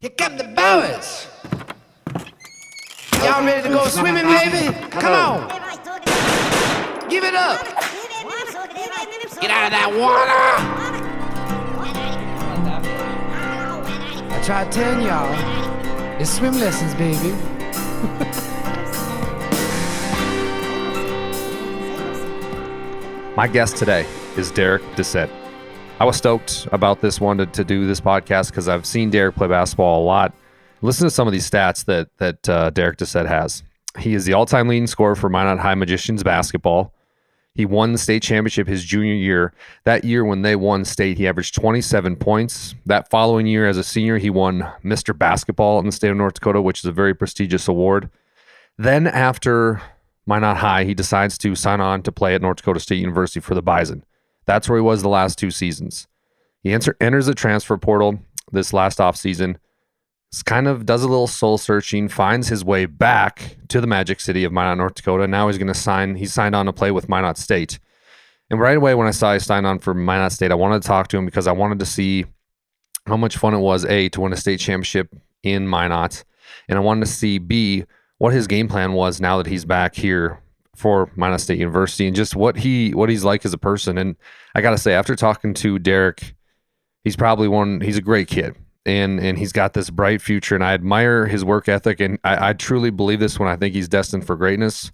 Here come the boys. Y'all ready to go swimming, baby? Come on. Give it up. Get out of that water. I tried telling y'all, it's swim lessons, baby. My guest today is Darik Dissette. I was stoked about this one to do this podcast because I've seen Darik play basketball a lot. Listen to some of these stats that Darik Dissette has. He is the all-time leading scorer for Minot High Magicians basketball. He won the state championship his junior year. That year when they won state, he averaged 27 points. That following year as a senior, he won Mr. Basketball in the state of North Dakota, which is a very prestigious award. Then after Minot High, he decides to sign on to play at North Dakota State University for the Bison. That's where he was the last 2 seasons. He enters the transfer portal this last offseason. Kind of does a little soul searching, finds his way back to the Magic City of Minot, North Dakota. Now he's signed on to play with Minot State. And right away when I saw he signed on for Minot State, I wanted to talk to him because I wanted to see how much fun it was, A, to win a state championship in Minot. And I wanted to see, B, what his game plan was now that he's back here for Minot State University and just what he's like as a person. And I got to say, after talking to Darik, he's a great kid. And he's got this bright future, and I admire his work ethic, and I truly believe this when I think he's destined for greatness.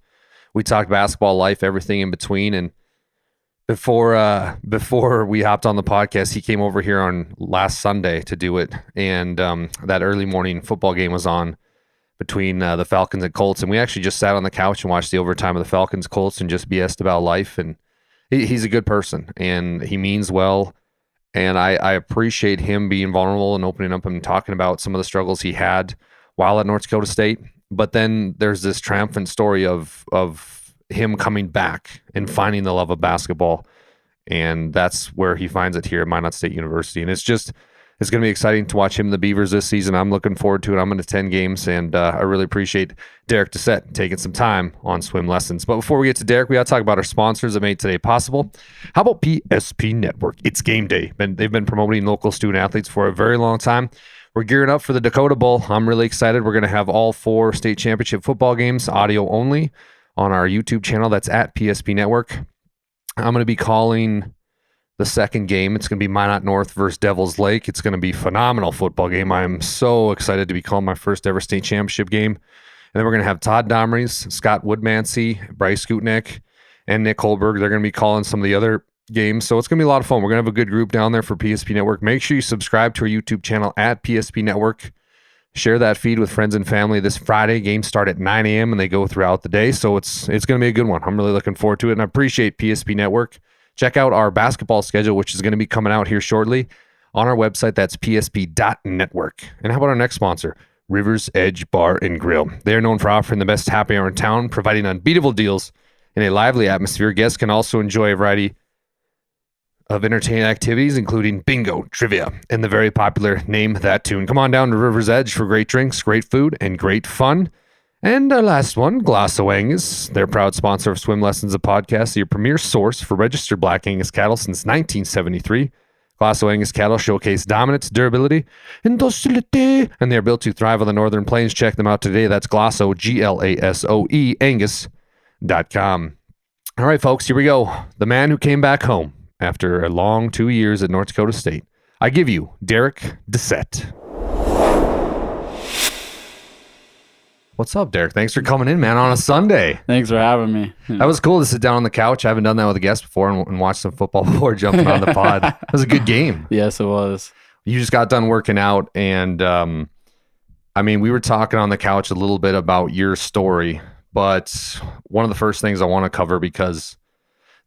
We talked basketball, life, everything in between, and before we hopped on the podcast, he came over here on last Sunday to do it, and that early morning football game was on between the Falcons and Colts, and we actually just sat on the couch and watched the overtime of the Falcons-Colts and just BS'd about life, and he's a good person, and he means well. And I appreciate him being vulnerable and opening up and talking about some of the struggles he had while at North Dakota State. But then there's this triumphant story of him coming back and finding the love of basketball. And that's where he finds it here at Minot State University. And it's going to be exciting to watch him in the Beavers this season. I'm looking forward to it. I'm going to attend games, and I really appreciate Darik Dissette taking some time on swim lessons. But before we get to Darik, we got to talk about our sponsors that made today possible. How about PSP Network? It's game day. They've been promoting local student athletes for a very long time. We're gearing up for the Dakota Bowl. I'm really excited. We're going to have all 4 state championship football games, audio only, on our YouTube channel. That's at PSP Network. I'm going to be calling the second game. It's going to be Minot North versus Devils Lake. It's going to be a phenomenal football game. I'm so excited to be calling my first ever state championship game. And then we're going to have Todd Domrys, Scott Woodmansey, Bryce Skutnik, and Nick Holberg. They're going to be calling some of the other games. So it's going to be a lot of fun. We're going to have a good group down there for PSP Network. Make sure you subscribe to our YouTube channel at PSP Network. Share that feed with friends and family. This Friday, games start at 9 a.m. and they go throughout the day. So it's going to be a good one. I'm really looking forward to it, and I appreciate PSP Network. Check out our basketball schedule, which is going to be coming out here shortly on our website. That's psp.network. And how about our next sponsor, Rivers Edge Bar and Grill? They are known for offering the best happy hour in town, providing unbeatable deals in a lively atmosphere. Guests can also enjoy a variety of entertaining activities, including bingo, trivia, and the very popular Name That Tune. Come on down to Rivers Edge for great drinks, great food, and great fun. And our last one, Glasso Angus. They're a proud sponsor of Swim Lessons, a podcast, your premier source for registered Black Angus cattle since 1973. Glasso Angus cattle showcase dominance, durability, and docility, and they are built to thrive on the northern plains. Check them out today. That's Glasso, Glasoe, Angus.com. All right, folks, here we go. The man who came back home after a long 2 years at North Dakota State. I give you Darik Dissette. What's up, Darik? Thanks for coming in, man, on a Sunday. Thanks for having me. That was cool to sit down on the couch. I haven't done that with a guest before and watch some football before jumping on the pod. It was a good game. Yes, it was. You just got done working out, and we were talking on the couch a little bit about your story, but one of the first things I want to cover, because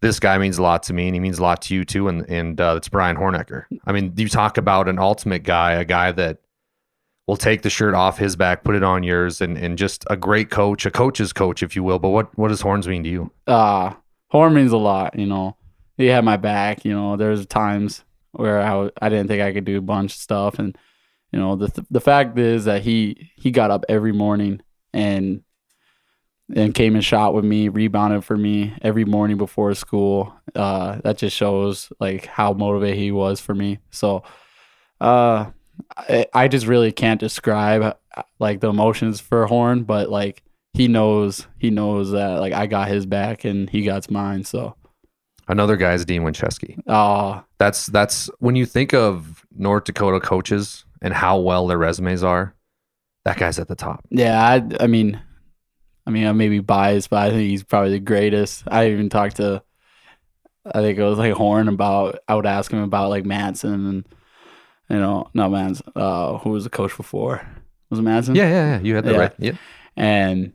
this guy means a lot to me, and he means a lot to you too, and it's Brian Hornecker. I mean, you talk about an ultimate guy, a guy that will take the shirt off his back, put it on yours, and just a great coach, a coach's coach, if you will. But what does Horns mean to you? Horn means a lot, He had my back, There's times where I didn't think I could do a bunch of stuff. And, the fact is that he got up every morning and came and shot with me, rebounded for me every morning before school. That just shows, like, how motivated he was for me. So, I just really can't describe like the emotions for Horn, but like he knows that like I got his back and he got mine. So Another guy is Dean Winchesky. oh, That's when you think of North Dakota coaches and how well their resumes are, that guy's at the top. yeah. I mean, I may be biased, but I think he's probably the greatest. I even talked to, I think it was like Horn about. I would ask him about like Madsen and not Madsen. Who was the coach before? Was it Madsen? Yeah. You had that right. Yeah. And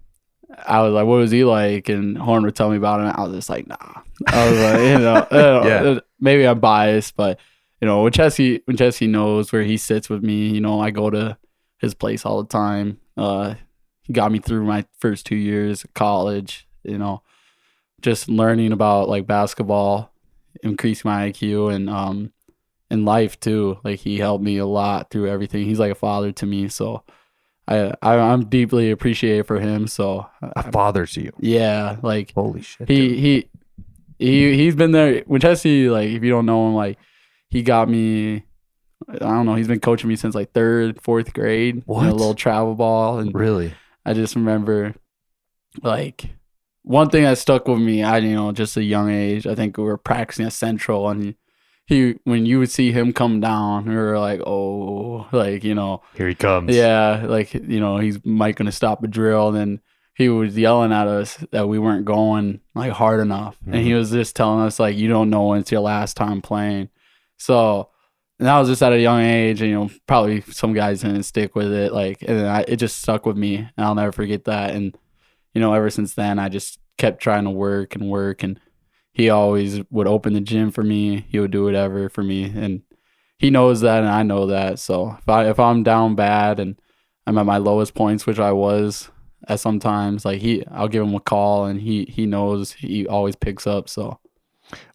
I was like, "What was he like?" And Horn would tell me about him. I was just like, "Nah." I was like, Yeah. maybe I'm biased, but Winchesky knows where he sits with me. I go to his place all the time. He got me through my first 2 years of college. Just learning about like basketball, increasing my IQ, and in life too. Like he helped me a lot through everything. He's like a father to me, so I'm deeply appreciative for him. So A father to you. yeah, like Holy shit. Dude. he's been there. Winchesky, like if you don't know him, like he got me. I don't know. He's been coaching me since like 3rd, 4th grade. What? A little travel ball, and Really? I just remember, like, one thing that stuck with me. Just a young age. I think we were practicing at Central, and when you would see him come down, we were like, oh, like Here he comes. yeah, like he's Mike gonna stop a drill, and then he was yelling at us that we weren't going like hard enough, and he was just telling us like, you don't know when it's your last time playing. So, and I was just at a young age, and probably some guys didn't stick with it, like, and it just stuck with me, and I'll never forget that. And ever since then, I just kept trying to work, and he always would open the gym for me. He would do whatever for me, and he knows that, and I know that. So if I'm down bad and I'm at my lowest points, which I was at sometimes, like I'll give him a call, and he knows. He always picks up. So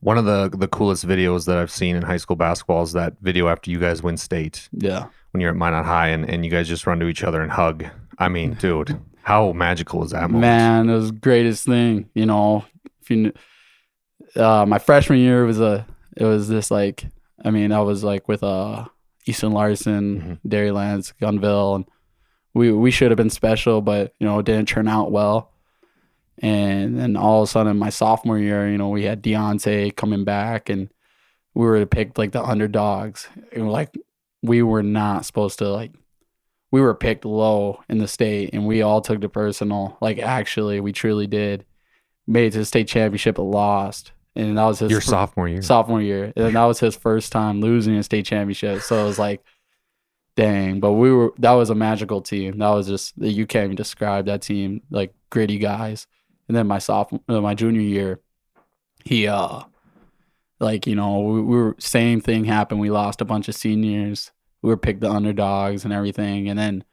One of the coolest videos that I've seen in high school basketball is that video after you guys win state. yeah, When you're at Minot High and you guys just run to each other and hug. I mean, dude, how magical is that moment? man, it was the greatest thing. If you my freshman year I was like with Easton Larson, Derry Lance, Gunville, and we should have been special, but it didn't turn out well. And then all of a sudden, my sophomore year, we had Deontay coming back, and we were picked like the underdogs. And like we were not supposed to, like, we were picked low in the state, and we all took it personal. Like actually, we truly did. Made it to the state championship, but lost. And that was his sophomore year. Sophomore year, and that was his first time losing a state championship. So it was like, dang. But that was a magical team. That was just, you can't even describe that team. Like gritty guys. And then my junior year, he we were, same thing happened. We lost a bunch of seniors. We were picked the underdogs and everything. And then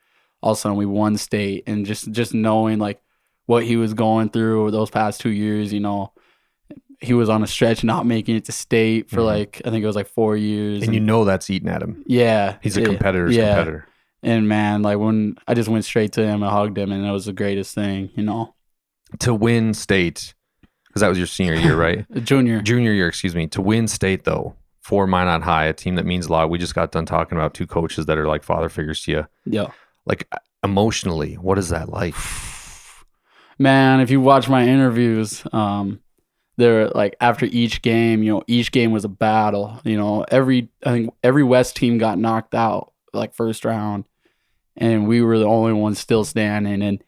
all of a sudden we won state, and just knowing like what he was going through those past 2 years, he was on a stretch not making it to state for like, I think it was like 4 years. And that's eating at him. Yeah. He's a competitor's competitor. And man, like when I just went straight to him and hugged him, and it was the greatest thing, To win state, because that was your senior year, right? Junior year, excuse me. To win state, though, for Minot High, a team that means a lot. We just got done talking about 2 coaches that are like father figures to you. Yeah. Like emotionally, what is that like? Man, if you watch my interviews, they're like after each game, each game was a battle. I think every West team got knocked out like first round, and we were the only ones still standing. And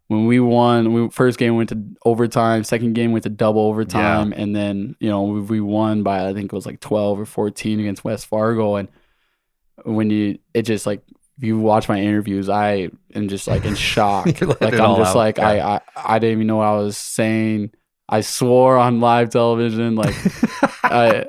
when we won, first game went to overtime, second game went to double overtime, and then we won by, I think it was like 12 or 14 against West Fargo. And if you watch my interviews, I am just like in shock. Like I'm just like I didn't even know what I was saying. I swore on live television, like I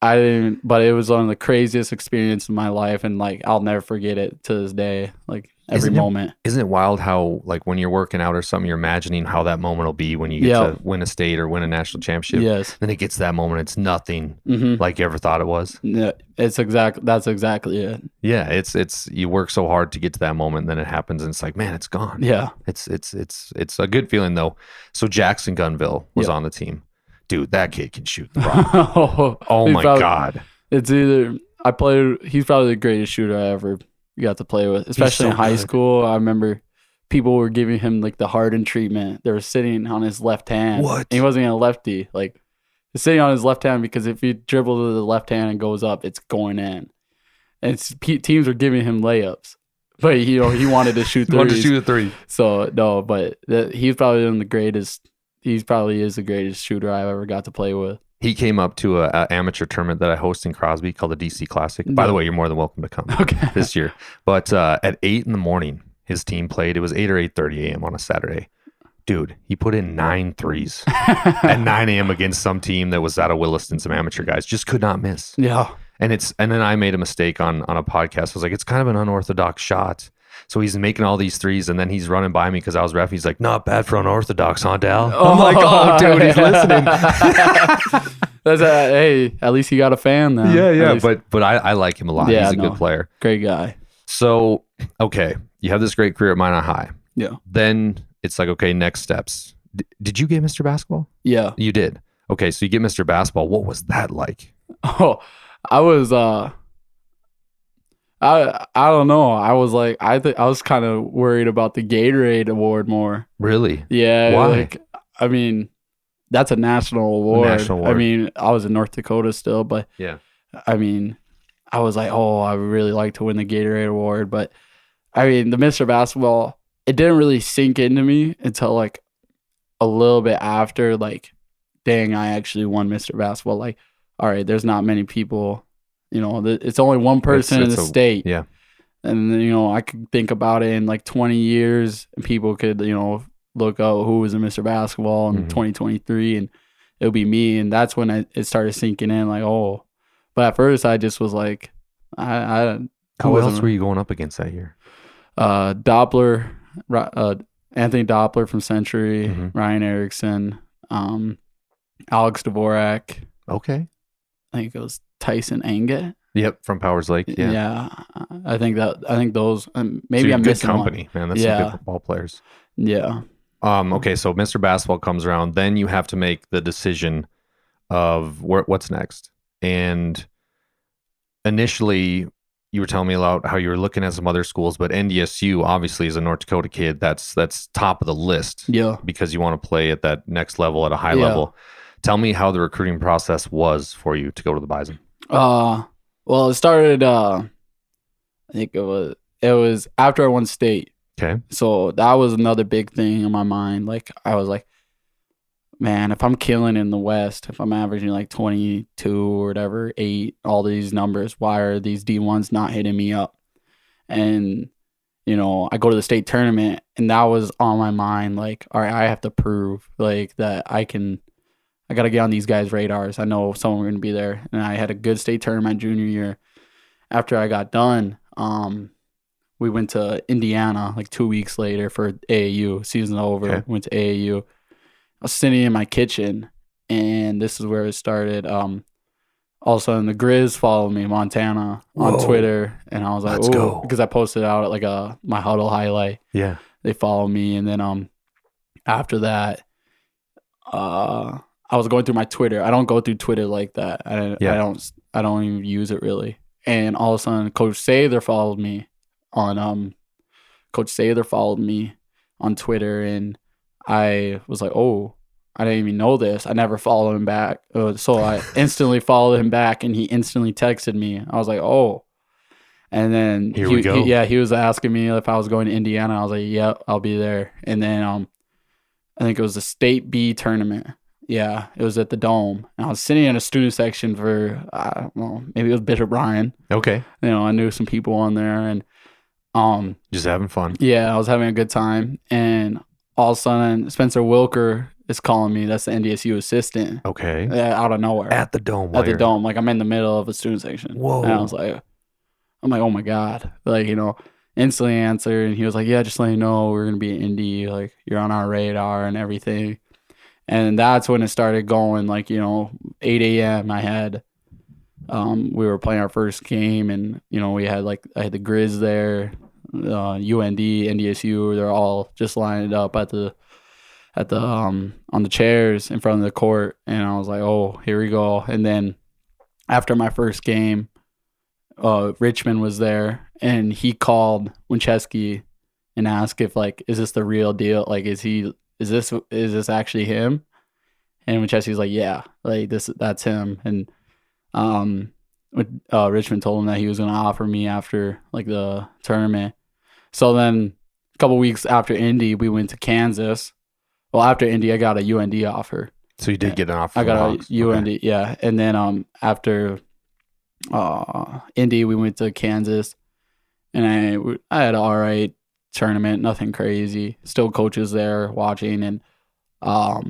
didn't, but it was one of the craziest experiences of my life, and like I'll never forget it to this day. Like every moment. Isn't it wild how like when you're working out or something, you're imagining how that moment will be when you get to win a state or win a national championship? Yes. Then it gets to that moment, it's nothing like you ever thought it was. Yeah, that's exactly it. Yeah, it's you work so hard to get to that moment, and then it happens, and it's like, man, it's gone. Yeah, it's a good feeling though. So Jackson Gunville was on the team. Dude, that kid can shoot the rock. Oh my God. It's either He's probably the greatest shooter I ever got to play with, especially so in high good. school. I remember people were giving him like the Harden treatment. They were sitting on his left hand. What? And he wasn't even a lefty. Like, he's sitting on his left hand because if you dribble to the left hand and goes up, it's going in. And teams were giving him layups, but he wanted to shoot threes. Wanted to shoot a three. So no, but he's probably one of the greatest. He probably is the greatest shooter I've ever got to play with. He came up to a amateur tournament that I host in Crosby called the DC Classic. By the way, you're more than welcome to come this year. But at 8 a.m, his team played. It was 8 or 8:30 a.m. on a Saturday. Dude, he put in 9 threes at 9 a.m. against some team that was out of Williston, some amateur guys. Just could not miss. Yeah. And then I made a mistake on a podcast. I was like, it's kind of an unorthodox shot. So he's making all these threes, and then he's running by me because I was ref. He's like, not bad for unorthodox, huh, Dal? I'm like, oh, dude, he's listening. That's hey, at least you got a fan now. Yeah. But I like him a lot. He's a good player. Great guy. So, okay, you have this great career at Minot High. Yeah. Then it's like, okay, next steps. Did you get Mr. Basketball? Yeah. You did. Okay, so you get Mr. Basketball. What was that like? Oh, I was I don't know. I was like I was kind of worried about the Gatorade award more. Really? Yeah. Why? Like, I mean, that's a national award. I mean, I was in North Dakota still, but yeah. I mean, I was like, oh, I would really like to win the Gatorade award, but I mean, the Mr. Basketball, it didn't really sink into me until like a little bit after, like, dang, I actually won Mr. Basketball. Like, all right, there's not many people, it's only one person in the state. Yeah. And then, I could think about it in like 20 years and people could, look up who was in Mr. Basketball in 2023 and it'll be me. And that's when it started sinking in like, oh, but at first I just was like, Who else were you going up against that year? Doppler, Anthony Doppler from Century, Ryan Erickson, Alex Dvorak. Okay. I think it was Tyson Anget. Yep, from Powers Lake. Yeah. I think those. Maybe I'm missing company, one. Man. That's some good football players. Yeah. Okay, so Mr. Basketball comes around, then you have to make the decision of what's next. And initially, you were telling me about how you were looking at some other schools, but NDSU obviously is a North Dakota kid. That's top of the list. Yeah. Because you want to play at that next level, at a high level. Tell me how the recruiting process was for you to go to the Bison. Well, it started. I think it was after I won state. Okay. So that was another big thing in my mind. Like I was like, man, if I'm killing in the West, if I'm averaging like 22 or whatever, 8, all these numbers, why are these D1s not hitting me up? And, I go to the state tournament and that was on my mind. Like, all right, I have to prove like that I got to get on these guys' radars. I know someone going to be there. And I had a good state tournament junior year. After I got done, we went to Indiana like 2 weeks later for AAU. Season over. Okay. Went to AAU. I was sitting in my kitchen, and this is where it started. All of a sudden, the Grizz followed me, Montana, on Twitter, and I was like, Let's go. because I posted out at like my huddle highlight. Yeah. They followed me, and then after that, I was going through my Twitter. I don't go through Twitter like that. I don't even use it really. And all of a sudden, Coach Sather followed me on Twitter, and I was like, oh, I didn't even know this. I never followed him back. So I instantly followed him back, and he instantly texted me. I was like, oh. And then Here we go. He was asking me if I was going to Indiana. I was like, yep, I'll be there. And then I think it was the State B tournament. Yeah, it was at the Dome. And I was sitting in a student section for, I don't know, maybe it was Bishop Ryan. Okay. I knew some people on there, and just having fun. yeah, I was having a good time. And all of a sudden, Spencer Wilker is calling me. That's the NDSU assistant. Okay. Out of nowhere. At the Dome. At the Dome. Like, I'm in the middle of a student section. Whoa. And I was like, oh my God. Like, instantly answered. And he was like, yeah, just let you know we're going to be in Indy. Like, you're on our radar and everything. And that's when it started going. Like, 8 a.m. I had, we were playing our first game, and, I had the Grizz there, UND, NDSU. They're all just lined up on the chairs in front of the court. And I was like, oh, here we go. And then after my first game, Richmond was there, and he called Winchesky and asked if like, is this the real deal? Like, is this actually him? And Winchesky's like, yeah, like that's him. And Richmond told him that he was going to offer me after like the tournament. So then a couple weeks after Indy, we went to Kansas. Well, after Indy, I got a UND offer. So you did get an offer. I got a UND, okay. yeah. And then after Indy, we went to Kansas, and I had an all right tournament, nothing crazy. Still coaches there watching, and I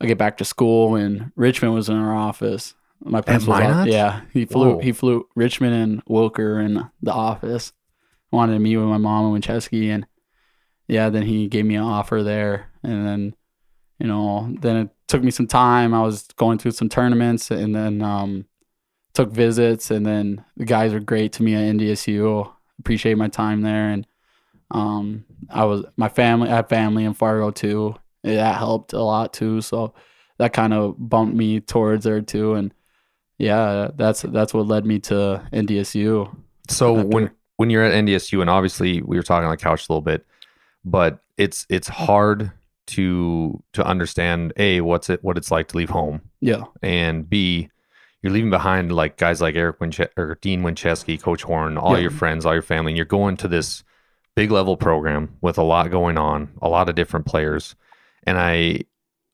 get back to school, and Richmond was in our office. My principal, yeah, he flew Richmond and Wilker in the office. Wanted to meet with my mom and Winchesky, and yeah, then he gave me an offer there, and then then it took me some time. I was going through some tournaments, and then took visits, and then the guys are great to me at NDSU. Appreciate my time there, and I had family in Fargo too. That helped a lot too, so that kind of bumped me towards there too, and yeah, that's what led me to NDSU. So when you're at NDSU, and obviously we were talking on the couch a little bit, but it's hard to understand what it's like to leave home. Yeah. And B, you're leaving behind like guys like Dean Winchesky, Coach Horn, all your friends, all your family, and you're going to this big level program with a lot going on, a lot of different players. And I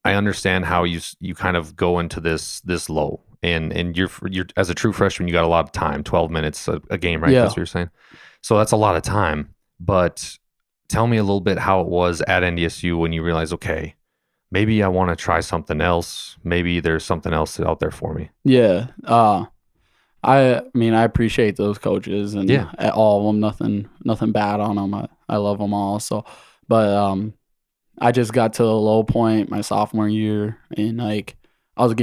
understand how you kind of go into this low. And you're as a true freshman, you got a lot of time, 12 minutes a game, right? Yeah. That's what you're saying. So that's a lot of time. But tell me a little bit how it was at NDSU when you realize, okay, maybe I want to try something else. Maybe there's something else out there for me. Yeah. I mean, I appreciate those coaches, and all of them, nothing bad on them. I love them all. So, but I just got to a low point my sophomore year, and like I was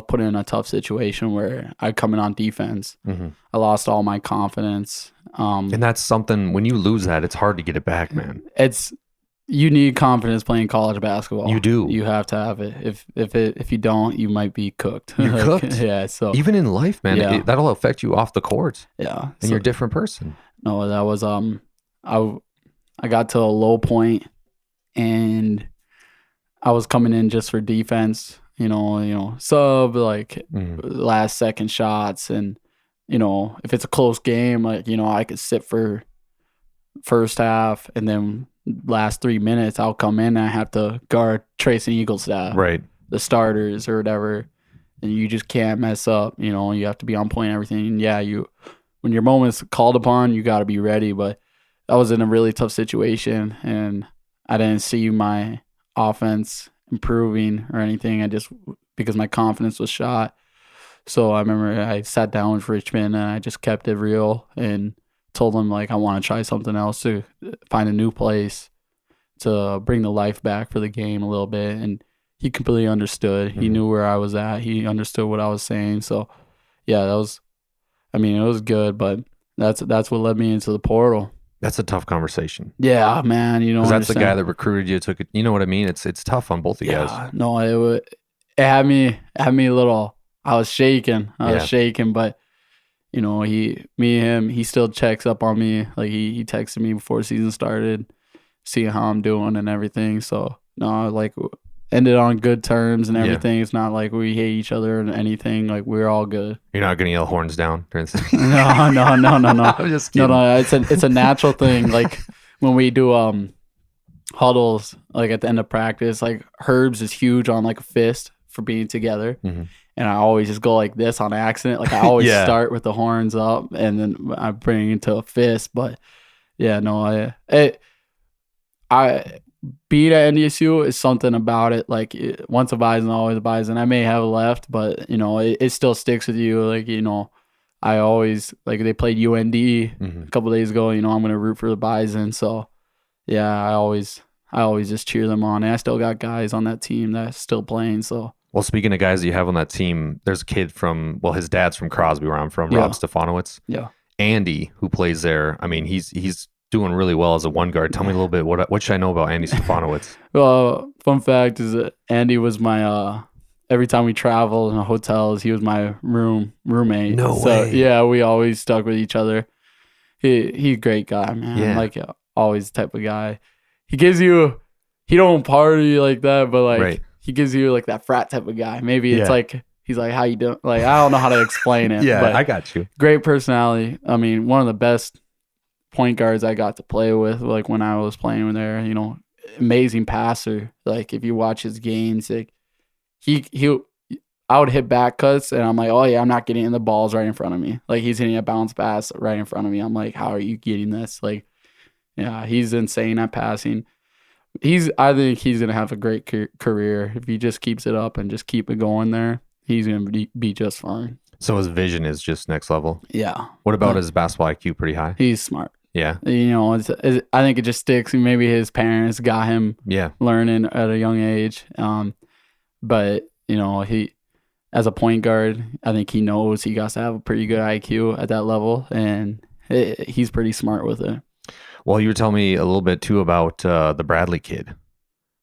put in a tough situation where I come in on defense. Mm-hmm. I lost all my confidence. And that's something, when you lose that, it's hard to get it back, man. You need confidence playing college basketball. You do. You have to have it. If you don't, you might be cooked. You're cooked. Yeah. So even in life, man, that'll affect you off the court. Yeah. And you're a different person. No, that was I got to a low point, and I was coming in just for defense. Sub like last second shots, and if it's a close game, like I could sit for first half, and then last 3 minutes I'll come in and I have to guard Trace and Eaglestaff, right? The starters or whatever, and you just can't mess up. You have to be on point and everything. And yeah, when your moment's called upon, you got to be ready. But I was in a really tough situation, and I didn't see my offense improving or anything. Because my confidence was shot. So I remember I sat down with Richmond, and I just kept it real and told them like I want to try something else, to find a new place to bring the life back for the game a little bit. And he completely understood. He knew where I was at. He understood what I was saying. So yeah, it was good, but that's what led me into the portal. That's a tough conversation. Yeah, man. Because that's the guy that recruited you. Took it. You know what I mean? It's tough on both of you guys. No, it had me a little. I was shaking. But he still checks up on me. Like he texted me before season started, seeing how I'm doing and everything. So no, like ended on good terms and everything. It's not like we hate each other or anything. Like we're all good. You're not gonna yell horns down during the No. I'm just kidding. No. It's a natural thing. Like when we do huddles, like at the end of practice, like Herbs is huge on like a fist for being together. Mm-hmm. And I always just go like this on accident. Like I always start with the horns up, and then I bring it into a fist. But yeah, no, I being at NDSU is something about it. Like once a Bison, always a Bison. I may have left, but it still sticks with you. Like I always like they played UND a couple days ago. I'm gonna root for the Bison. So yeah, I always just cheer them on. And I still got guys on that team that's still playing. So. Well, speaking of guys that you have on that team, there's a kid his dad's from Crosby, where I'm from, Rob Stefanowicz. Yeah. Andy, who plays there, I mean, he's doing really well as a one guard. Tell me a little bit, what should I know about Andy Stefanowicz? Well, fun fact is that Andy was my every time we traveled in hotels, he was my roommate. No so, way. Yeah, we always stuck with each other. He's a great guy, man. Yeah. Like always the type of guy. He don't party like that, but like Right. he gives you like that frat type of guy. Maybe it's Yeah. like he's like, how you doing? Like I don't know how to explain it. Yeah, but I got you. great personality. I mean, one of the best point guards I got to play with, like when I was playing there, you know, amazing passer. Like if you watch his games, like I would hit back cuts and I'm like, oh yeah, I'm not getting in the balls right in front of me. Like he's hitting a bounce pass right in front of me. I'm like, how are you getting this? Like, yeah, he's insane at passing. I think he's gonna have a great career if he just keeps it up and just keep it going there. He's gonna be just fine. So his vision is just next level. Yeah. What about his basketball IQ? Pretty high. He's smart. Yeah. You know, I think it just sticks. Maybe his parents got him Yeah. learning at a young age. But you know, he as a point guard, I think he knows he got to have a pretty good IQ at that level, and he's pretty smart with it. Well, you were telling me a little bit too about the Bradley kid,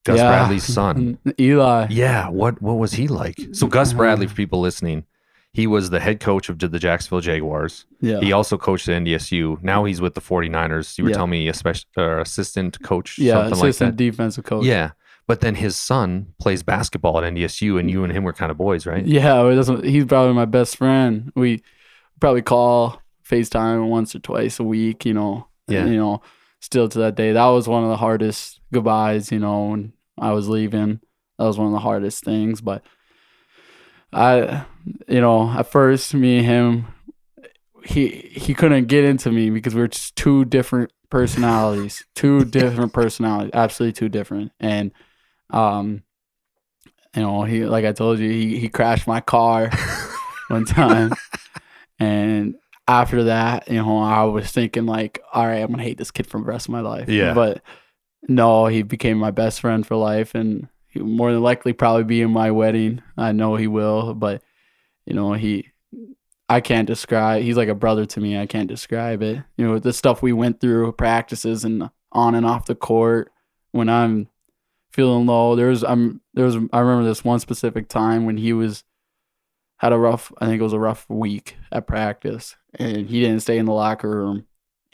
Gus Bradley's son. Eli. Yeah. What was he like? So Gus Bradley, for people listening, he was the head coach of the Jacksonville Jaguars. Yeah. He also coached at NDSU. Now he's with the 49ers. You were Yeah. telling me assistant coach, Yeah, something like assistant that. defensive coach. Yeah. But then his son plays basketball at NDSU, and you and him were kind of boys, right? Yeah, he's probably my best friend. We probably call FaceTime once or twice a week, you know. Yeah. You know, still to that day. That was one of the hardest goodbyes, you know, when I was leaving. That was one of the hardest things. But at first me and him, he couldn't get into me because we were just two different personalities. Absolutely two different. And he, like I told you, he crashed my car one time. And after that, you know, I was thinking like, all right, I'm going to hate this kid for the rest of my life. Yeah. But no, he became my best friend for life, and he'll more than likely probably be in my wedding. I know he will, but you know, I can't describe, he's like a brother to me. I can't describe it. You know, the stuff we went through, practices and on and off the court, when I'm feeling low, I remember this one specific time when he had I think it was a rough week at practice, and he didn't stay in the locker room.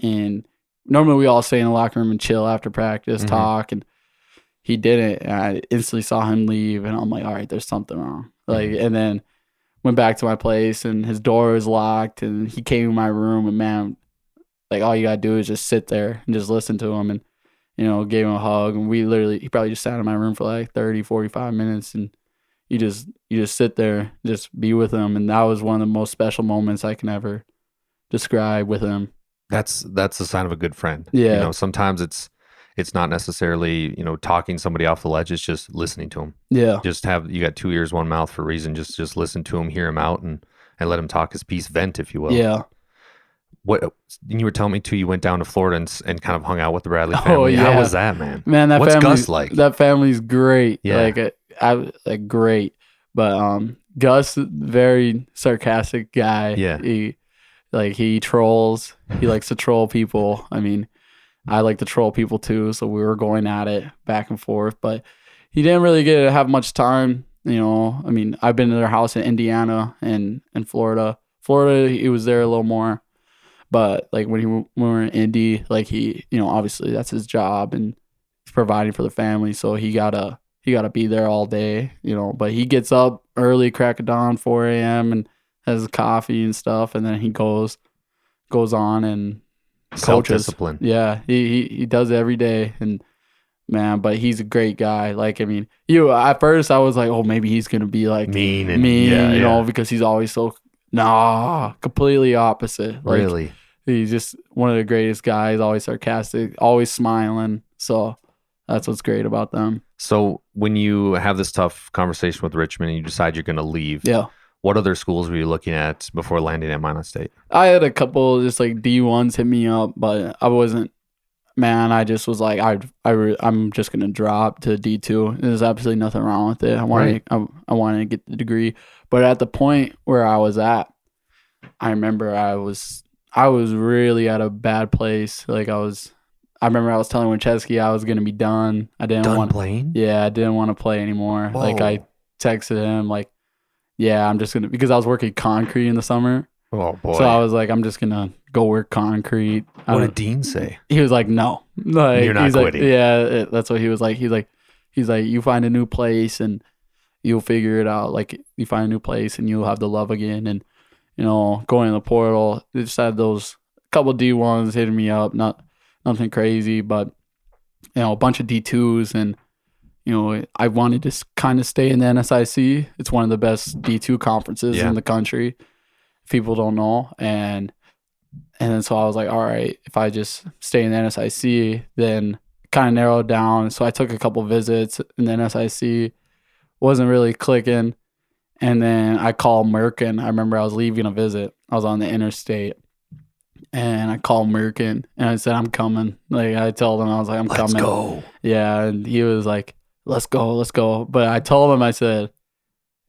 And normally we all stay in the locker room and chill after practice, talk, and he didn't. And I instantly saw him leave, and I'm like, all right, there's something wrong. Like, and then went back to my place, and his door was locked, and he came in my room, and man, like all you gotta do is just sit there and just listen to him, and you know, gave him a hug, and he probably just sat in my room for like 30, 45 minutes, and you just sit there, just be with him, and that was one of the most special moments I can ever describe with him. That's the sign of a good friend. Yeah. You know, sometimes it's not necessarily, you know, talking somebody off the ledge. It's just listening to them. Yeah. You got 2 ears, 1 mouth for a reason. Just listen to him, hear him out, and let him talk his piece, vent, if you will. Yeah. What you were telling me too, you went down to Florida and kind of hung out with the Bradley family. yeah. How was that, man? Man, What's Gus like? That family's great. Yeah. Like great. But Gus, very sarcastic guy. Yeah. He trolls. He likes to troll people. I mean, I like to troll people too, so we were going at it back and forth. But he didn't really get to have much time. You know, I mean, I've been to their house in Indiana and Florida. Florida, he was there a little more. But like when we were in Indy, like he, you know, obviously that's his job and he's providing for the family, so he gotta be there all day, you know. But he gets up early, crack of dawn, 4 a.m. and has coffee and stuff, and then he goes on and coaches. Self-discipline. Yeah, he does it every day, and man, but he's a great guy. Like, I mean, at first I was like, oh, maybe he's gonna be like mean, you know, because he's always so. Nah, completely opposite. Like, really? He's just one of the greatest guys, always sarcastic, always smiling. So that's what's great about them. So when you have this tough conversation with Richmond and you decide you're going to leave, Yeah. what other schools were you looking at before landing at Minot State? I had a couple just like D1s hit me up, but I wasn't, man, I just was like, I'm just going to drop to D2. There's absolutely nothing wrong with it. I wanted to get the degree. But at the point where I was at, I remember I was really at a bad place. Like I remember I was telling Winchesky I was going to be done. I didn't want playing? Yeah, I didn't want to play anymore. Whoa. Like texted him like, yeah, I'm just gonna, because I was working concrete in the summer. Oh boy. So I was like, I'm just gonna go work concrete. What did Dean say? He was like, no, like, You're not he's quitting. Like, yeah, that's what he was like. He's like, you find a new place and you'll figure it out. Like, you find a new place and you'll have the love again. And going in the portal, they just had those couple D1s hitting me up, nothing crazy, but a bunch of D2s. And I wanted to kind of stay in the NSIC. It's one of the best D2 conferences in the country. People don't know. And then so I was like, all right, if I just stay in the NSIC, then kind of narrowed down. So I took a couple visits in the NSIC, wasn't really clicking. And then I called Merkin. I remember I was leaving a visit. I was on the interstate. And I called Merkin and I said, I'm coming. Like, I told him, I was like, I'm coming. Let's go. Yeah. And he was like, let's go. But I told him, I said,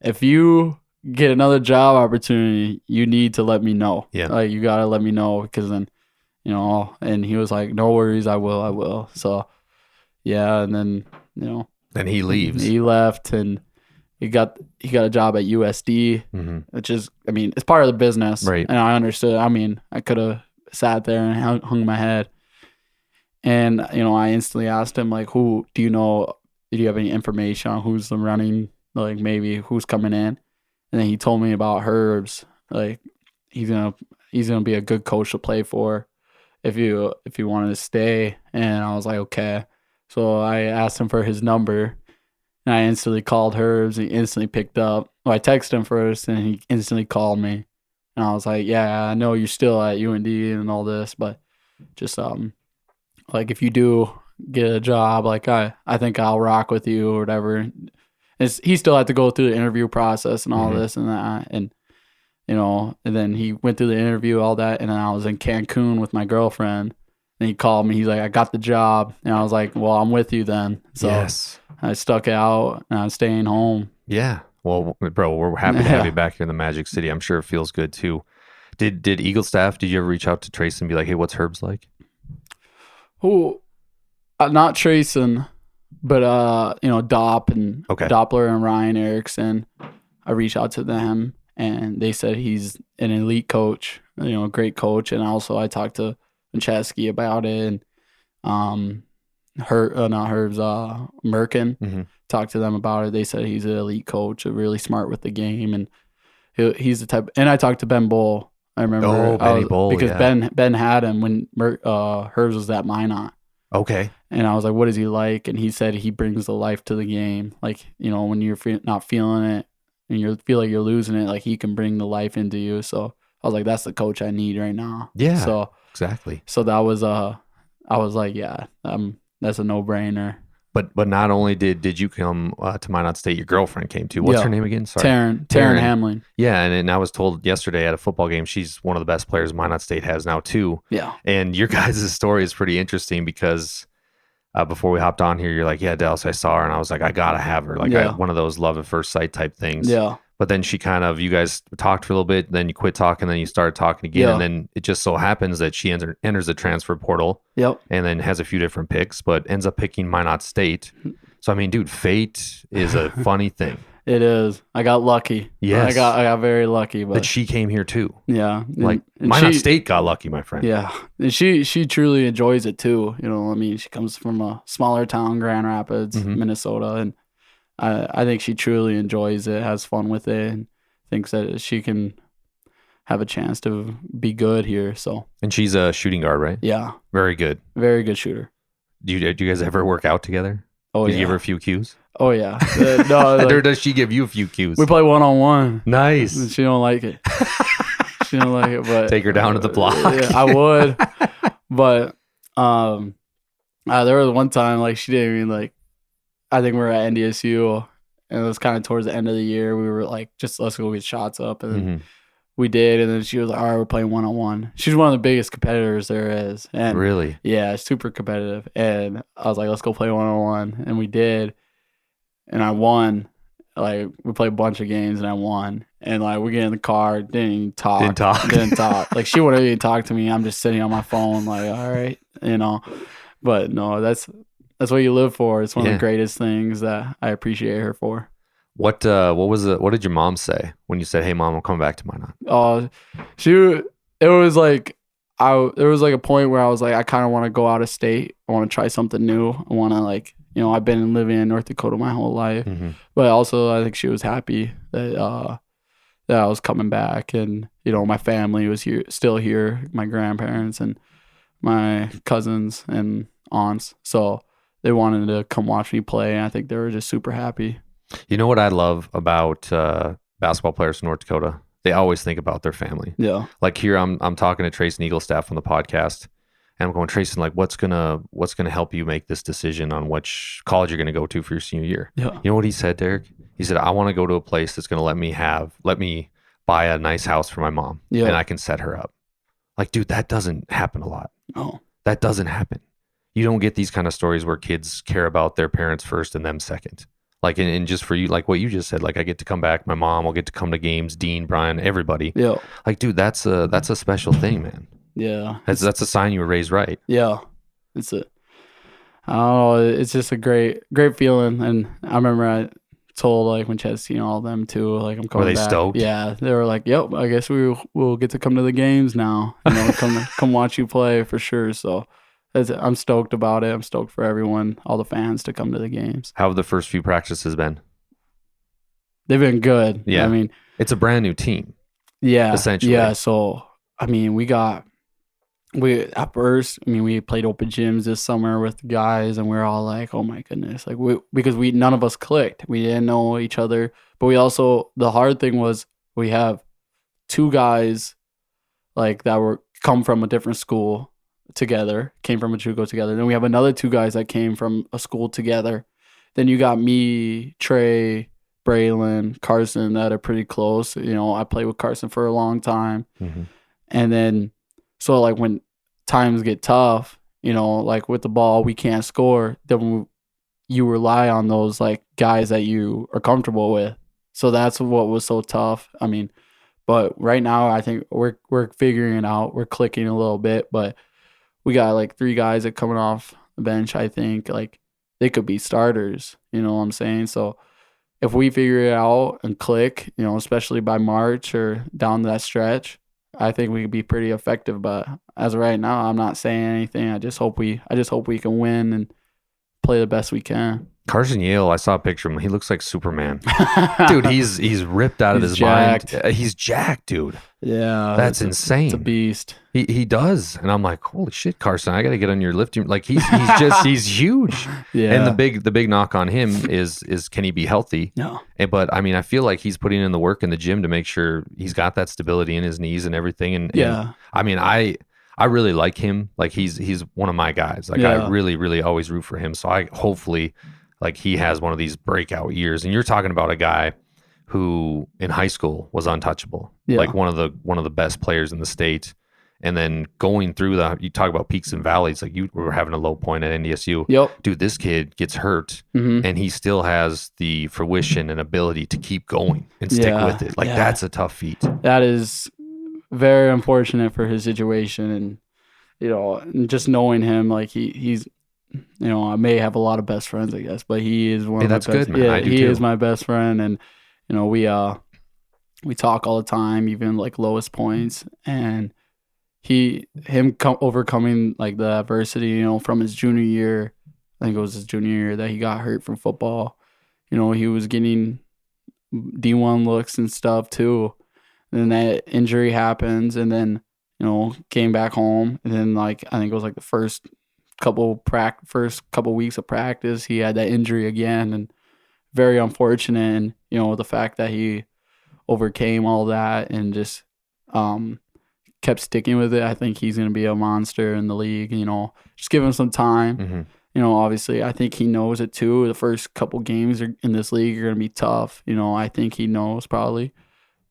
if you get another job opportunity, you need to let me know. Yeah. Like, you got to let me know, because then, and he was like, no worries, I will. So, yeah. And then, Then he leaves. He left and he got a job at USD, which is, it's part of the business. Right. And I understood. I could have sat there and hung my head. And, I instantly asked him, like, do you have any information on who's running, like maybe who's coming in? And then he told me about Herbs. Like, he's gonna be a good coach to play for if you wanted to stay. And I was like, okay. So I asked him for his number, and I instantly called Herbs. He instantly picked up. Well, I texted him first, and he instantly called me. And I was like, yeah, I know you're still at UND and all this, but just like, if you do get a job, like, I think I'll rock with you or whatever. He still had to go through the interview process and all this and that. And, and then he went through the interview, all that. And then I was in Cancun with my girlfriend. And he called me. He's like, I got the job. And I was like, well, I'm with you then. So yes. I stuck it out and I'm staying home. Yeah. Well, bro, we're happy to have you back here in the Magic City. I'm sure it feels good too. Did Eagle staff, did you ever reach out to Trace and be like, hey, what's Herbs like? Oh, not Trayson. But Dopp and Doppler and Ryan Erickson, I reached out to them and they said he's an elite coach, a great coach. And also I talked to Winchesky about it, and Merkin, talked to them about it. They said he's an elite coach, really smart with the game, and he's the type. And I talked to Ben Bull. I remember Benny Bull, because Ben had him when Herbs was at Minot. Okay. And I was like, what is he like? And he said he brings the life to the game. Like, when you're not feeling it and you feel like you're losing it, like, he can bring the life into you. So I was like, that's the coach I need right now. Yeah, so exactly. So that was, I was like, yeah, that's a no-brainer. But not only did you come to Minot State, your girlfriend came too. What's her name again? Sorry. Taryn Hamlin. Yeah, and I was told yesterday at a football game, she's one of the best players Minot State has now too. Yeah. And your guys' story is pretty interesting because before we hopped on here, you're like, yeah, Dallas, I saw her, and I was like, I gotta have her. Like, one of those love at first sight type things. Yeah. But then you guys talked for a little bit, then you quit talking, then you started talking again, and then it just so happens that she enters the transfer portal. Yep. And then has a few different picks, but ends up picking Minot State. So dude, fate is a funny thing. It is. I got lucky. Yes. I got very lucky. But she came here too. Yeah. And Minot State got lucky, my friend. Yeah. And she truly enjoys it too. She comes from a smaller town, Grand Rapids, Minnesota, and I think she truly enjoys it, has fun with it, and thinks that she can have a chance to be good here. So. And she's a shooting guard, right? Yeah. Very good. Very good shooter. Do you guys ever work out together? Oh, Did you give her a few cues? Oh, yeah. No, or does she give you a few cues? We play one-on-one. Nice. And she don't like it. But take her down to the block. Yeah, I would. But there was one time, like, she didn't even, I think we were at NDSU, and it was kind of towards the end of the year. We were like, just let's go get shots up. And then we did. And then she was like, all right, we're playing one-on-one. She's one of the biggest competitors there is. And really? Yeah, super competitive. And I was like, let's go play one-on-one. And we did. And I won. Like, we played a bunch of games, and I won. And, we get in the car, didn't even talk. Didn't talk. Like, she wouldn't even talk to me. I'm just sitting on my phone, like, all right, But, no, that's what you live for. It's one of the greatest things that I appreciate her for. What was it? What did your mom say when you said, "Hey, mom, I'm coming back to Minot"? It was like there was like a point where I was like, I kind of want to go out of state. I want to try something new. I want to like, I've been living in North Dakota my whole life, but also I think she was happy that I was coming back, and my family was still here, my grandparents and my cousins and aunts. So they wanted to come watch me play, and I think they were just super happy. You know what I love about basketball players in North Dakota? They always think about their family. Yeah. Like here, I'm talking to Trayson Eaglestaff on the podcast, and I'm going, Trayson, like, what's gonna help you make this decision on which college you're gonna go to for your senior year? Yeah. You know what he said, Darik? He said, I want to go to a place that's gonna let me buy a nice house for my mom, and I can set her up. Like, dude, that doesn't happen a lot. No, that doesn't happen. You don't get these kind of stories where kids care about their parents first and them second. Like, and just for you, like what you just said, like I get to come back, my mom will get to come to games, Dean, Brian, everybody. Yeah. Like, dude, that's a special thing, man. Yeah. That's a sign you were raised right. Yeah. I don't know. It's just a great feeling. And I remember I told like when Chad's seen all of them too, like I'm coming back. Were they stoked? Yeah. They were like, yep, I guess we'll get to come to the games now. Come watch you play for sure. So I'm stoked about it. I'm stoked for everyone, all the fans to come to the games. How have the first few practices been? They've been good. Yeah. I mean, it's a brand new team. Yeah. Essentially. Yeah. So, I mean, we played open gyms this summer with the guys, and we're all like, oh my goodness. Like because none of us clicked. We didn't know each other, but the hard thing was we have two guys like that come from a different school together, came from a JUCO together. Then we have another two guys that came from a school together. Then you got me, Trey, Braylon, Carson that are pretty close. I played with Carson for a long time. Mm-hmm. And then, so like when times get tough, like with the ball, we can't score, then you rely on those like guys that you are comfortable with. So that's what was so tough. I mean, but right now I think we're figuring it out. We're clicking a little bit, but we got like three guys that coming off the bench. I think like they could be starters. You know what I'm saying? So if we figure it out and click, especially by March or down that stretch, I think we could be pretty effective. But as of right now, I'm not saying anything. I just hope we can win and play the best we can. Carson Yale, I saw a picture of him. He looks like Superman. Dude, he's ripped out of his jacked. mind. He's jacked, dude. Yeah. That's insane. It's a beast. He does. And I'm like, holy shit, Carson, I got to get on your lifting. Like he's huge. Yeah. And the big knock on him is can he be healthy? No. But I mean, I feel like he's putting in the work in the gym to make sure he's got that stability in his knees and everything. And I mean, I really like him. Like he's one of my guys. Like I really, really always root for him. So I hopefully like he has one of these breakout years. And you're talking about a guy who in high school was untouchable, like one of the best players in the state. And then going through you talk about peaks and valleys, like you were having a low point at NDSU. Yep. Dude, this kid gets hurt and he still has the fruition and ability to keep going and stick with it. Like that's a tough feat. That is very unfortunate for his situation. And just knowing him, like he's, I may have a lot of best friends, I guess, but he is one of my best. That's good, man. Yeah, he is my best friend. And, we talk all the time, even like lowest points, and overcoming like the adversity, from his junior year. I think it was his junior year that he got hurt from football. He was getting D1 looks and stuff too. And then that injury happens, and then, came back home. And then like, I think it was like the first couple weeks of practice, he had that injury again, and very unfortunate. And, the fact that he overcame all that and just, kept sticking with it. I think he's going to be a monster in the league. Just give him some time. Mm-hmm. Obviously, I think he knows it too. The first couple games in this league are going to be tough. I think he knows probably,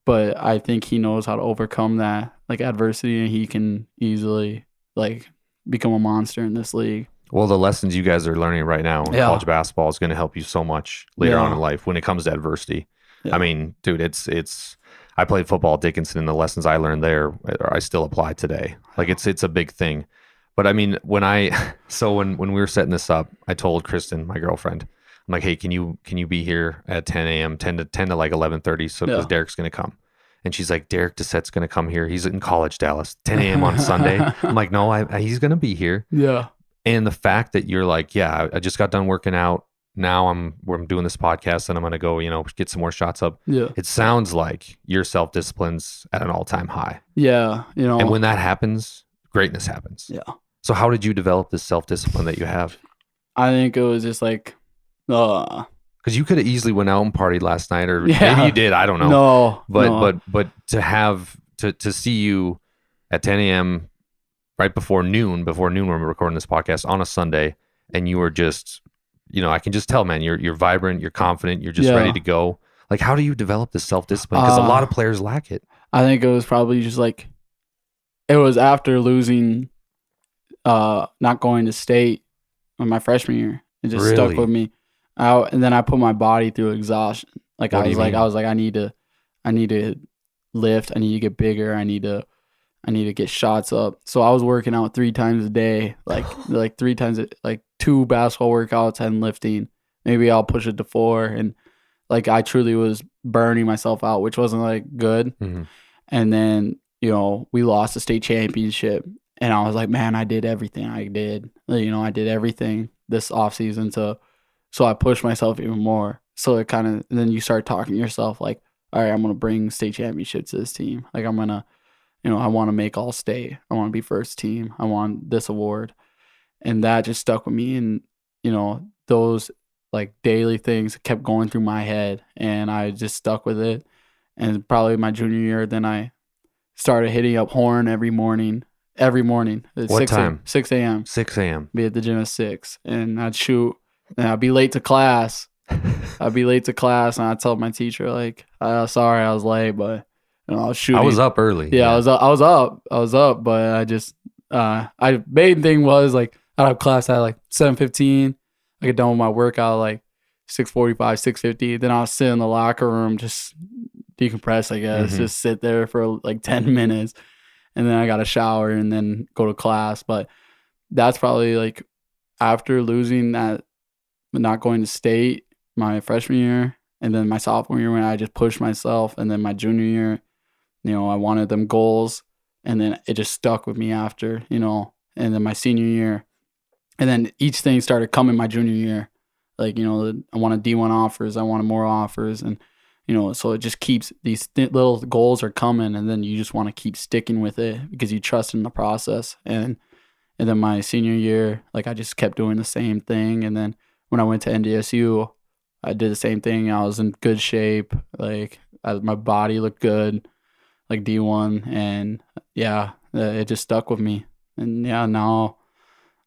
but I think he knows how to overcome that like adversity, and he can easily like become a monster in this league. Well, the lessons you guys are learning right now in college basketball is going to help you so much later on in life when it comes to adversity. Yeah. I mean, dude, it's. I played football at Dickinson, and the lessons I learned there, I still apply today. Like it's a big thing. But I mean, when we were setting this up, I told Kristen, my girlfriend, I'm like, hey, can you be here at 10 a.m., 10 to like 11:30, so because Darik's gonna come. And she's like, Darik Dissette's gonna come here. He's in college, Dallas, 10 a.m. on Sunday. I'm like, no, he's gonna be here. Yeah. And the fact that you're like, yeah, I just got done working out. Now I'm doing this podcast and I'm gonna go, get some more shots up. Yeah. It sounds like your self-discipline's at an all-time high. Yeah. And when that happens, greatness happens. Yeah. So how did you develop this self-discipline that you have? I think it was just like, because you could have easily went out and partied last night, or Yeah. maybe you did. I don't know. no. But to have to see you at 10 a.m. right before noon when we're recording this podcast on a Sunday, and you were just, I can just tell, man, you're vibrant, you're confident, you're just ready to go. Like, how do you develop this self-discipline? Because a lot of players lack it. I think it was probably just like, it was after losing, not going to state in my freshman year. It just stuck with me. And then I put my body through exhaustion. Like, I was like, I need to lift. I need to get bigger. I need to get shots up. So I was working out 3 times a day, like 3 times, like 2 basketball workouts and lifting. Maybe I'll push it to 4. And like, I truly was burning myself out, which wasn't like good. Mm-hmm. And then, we lost the state championship, and I was like, man, I did everything I did. I did everything this offseason so I pushed myself even more. So it kind of, then you start talking to yourself like, all right, I'm going to bring state championship to this team. Like, I'm going to, I want to make all state. I want to be first team. I want this award. And that just stuck with me. And, those like daily things kept going through my head, and I just stuck with it. And probably my junior year, then I started hitting up Horn every morning. What time? 6 a.m. 6 a.m. Be at the gym at 6, and I'd shoot, and I'd be late to class. And I'd tell my teacher like, sorry, I was late, but I was shooting. I was up early. Yeah, I was up, but I just, main thing was like, I'd have class at like 7:15. I get done with my workout like 6:45, 6:50. Then I'll sit in the locker room, just decompress, I guess, just sit there for like 10 minutes. And then I got a shower and then go to class. But that's probably like after losing that, not going to state my freshman year, and then my sophomore year when I just pushed myself, and then my junior year, I wanted them goals, and then it just stuck with me after, and then my senior year, and then each thing started coming my junior year. Like, I wanted D1 offers, I wanted more offers, and so it just keeps, these little goals are coming, and then you just want to keep sticking with it because you trust in the process. And then my senior year, like, I just kept doing the same thing. And then when I went to NDSU, I did the same thing. I was in good shape. Like, my body looked good, like D1. And yeah, it just stuck with me. And yeah, now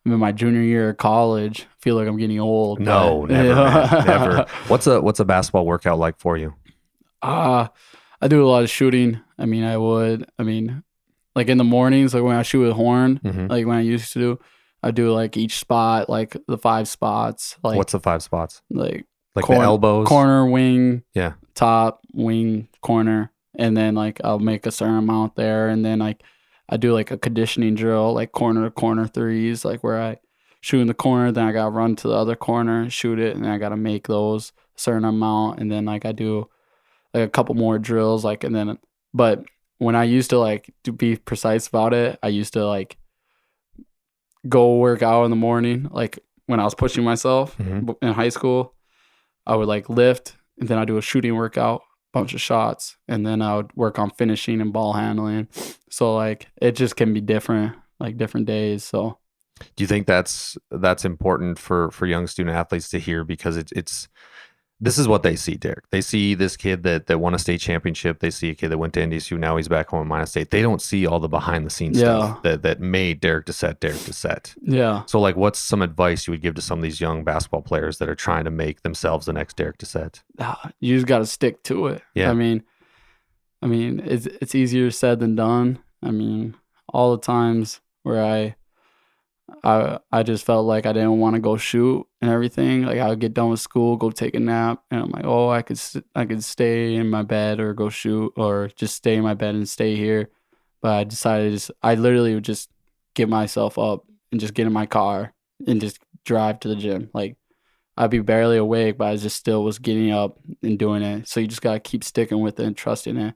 I'm in my junior year of college. I feel like I'm getting old. No, never, man, never. What's a basketball workout like for you? I do a lot of shooting. Like in the mornings, like when I shoot with Horn, like when I used to do, I do like each spot, like the 5 spots. Like, what's the 5 spots? Like the elbows, corner, wing, yeah, top, wing, corner, and then like I'll make a certain amount there, and then like I do like a conditioning drill, like corner to corner threes, like where I shoot in the corner, then I gotta run to the other corner, shoot it, and then I gotta make those a certain amount, and then like I do like a couple more drills, like, and then, but when I used to like to be precise about it, I used to like go work out in the morning. Like when I was pushing myself in high school, I would like lift, and then I'd do a shooting workout, bunch of shots, and then I would work on finishing and ball handling. So like it just can be different, like different days. So do you think that's important for young student athletes to hear? Because it's this is what they see, Darik. They see this kid that won a state championship. They see a kid that went to NDSU. Now he's back home at Minot State. They don't see all the behind the scenes stuff that made Darik Dissette. Yeah. So like, what's some advice you would give to some of these young basketball players that are trying to make themselves the next Darik Dissette? You just got to stick to it. Yeah. I mean, it's easier said than done. I mean, all the times where I just felt like I didn't want to go shoot and everything. Like I would get done with school, go take a nap, and I'm like, oh, I could stay in my bed or go shoot, or just stay in my bed and stay here. But I decided I literally would just get myself up and just get in my car and just drive to the gym. Like I'd be barely awake, but I just still was getting up and doing it. So you just got to keep sticking with it and trusting it.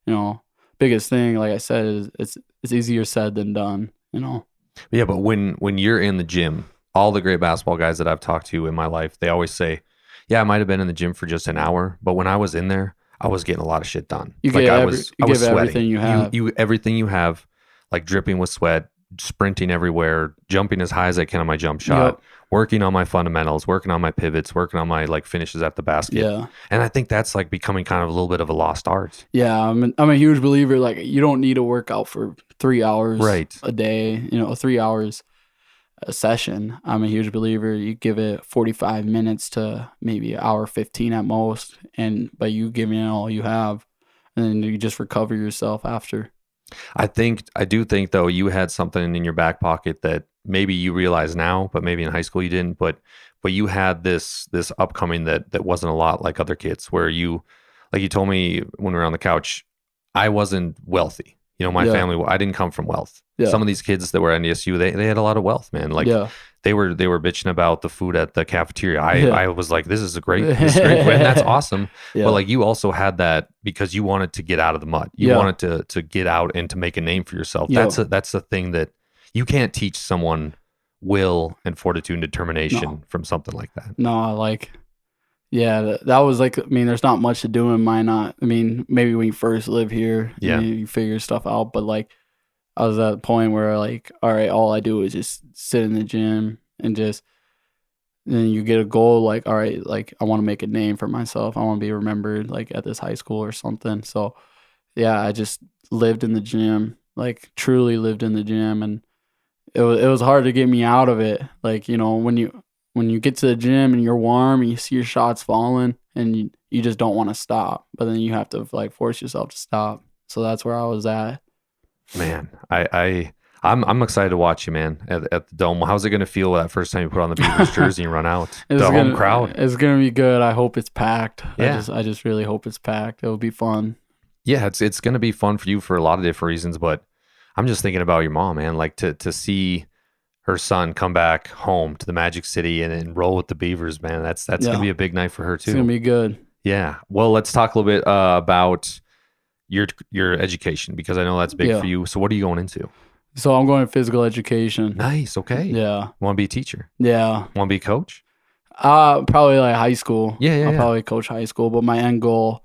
You know, biggest thing, like I said, is it's easier said than done, you know? Yeah, but when you're in the gym, all the great basketball guys that I've talked to in my life, they always say, yeah, I might have been in the gym for just an hour, but when I was in there, I was getting a lot of shit done. You like give I was sweating. everything you have. You everything you have, like dripping with sweat, sprinting everywhere, jumping as high as I can on my jump shot, working on my fundamentals, working on my pivots, working on my like finishes at the basket. Yeah. And I think that's like becoming kind of a little bit of a lost art. Yeah, I'm a huge believer. Like, you don't need to work out for 3 hours a day, you know, 3 hours a session. I'm a huge believer. You give it 45 minutes to maybe an hour 15 at most, but you give it all you have, and then you just recover yourself after. I do think though, you had something in your back pocket that maybe you realize now, but maybe in high school you didn't, but you had this upcoming that wasn't a lot like other kids, where you, like you told me when we were on the couch, I wasn't wealthy. You know, my family, I didn't come from wealth. Yeah. Some of these kids that were at NDSU, they had a lot of wealth, man. Like they were bitching about the food at the cafeteria. I was like, this is great, and that's awesome. Yeah. But like, you also had that because you wanted to get out of the mud. You wanted to get out and to make a name for yourself. That's a thing that you can't teach someone will and fortitude and determination from something like that. No, like, yeah, that was like, I mean, there's not much to do in Minot. I mean, maybe when you first live here, you figure stuff out. But like, I was at a point where like, all right, all I do is just sit in the gym and then you get a goal. Like, all right, like I want to make a name for myself. I want to be remembered like at this high school or something. So yeah, I just lived in the gym, like truly lived in the gym. And it was hard to get me out of it. Like, you know, when you get to the gym and you're warm and you see your shots falling and you just don't want to stop, but then you have to like force yourself to stop. So that's where I was at. Man, I'm excited to watch you, man, at the Dome. How's it going to feel that first time you put on the Beavers jersey and run out? Home crowd. It's going to be good. I hope it's packed. Yeah. I just really hope it's packed. It'll be fun. Yeah, it's going to be fun for you for a lot of different reasons, but I'm just thinking about your mom, man. Like to see her son come back home to the Magic City and roll with the Beavers, man. That's going to be a big night for her too. It's going to be good. Yeah. Well, let's talk a little bit about your education, because I know that's big for you. So what are you going into? So I'm going to physical education. Nice. Okay. Yeah. Want to be a teacher? Yeah. Want to be a coach? Probably like high school. I'll probably coach high school, but my end goal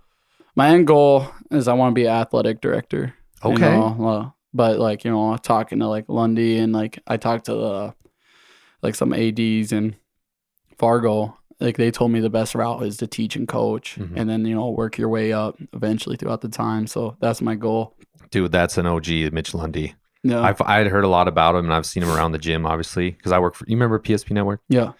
is I want to be an athletic director. Okay. You know? But like, you know, talking to like Lundy and like I talked to like some ADs in Fargo, like they told me the best route is to teach and coach, and then, you know, work your way up eventually throughout the time. So that's my goal. Dude, that's an OG, Mitch Lundy. Yeah. I'd heard a lot about him, and I've seen him around the gym, obviously, because I work for, you remember PSP Network? Yeah.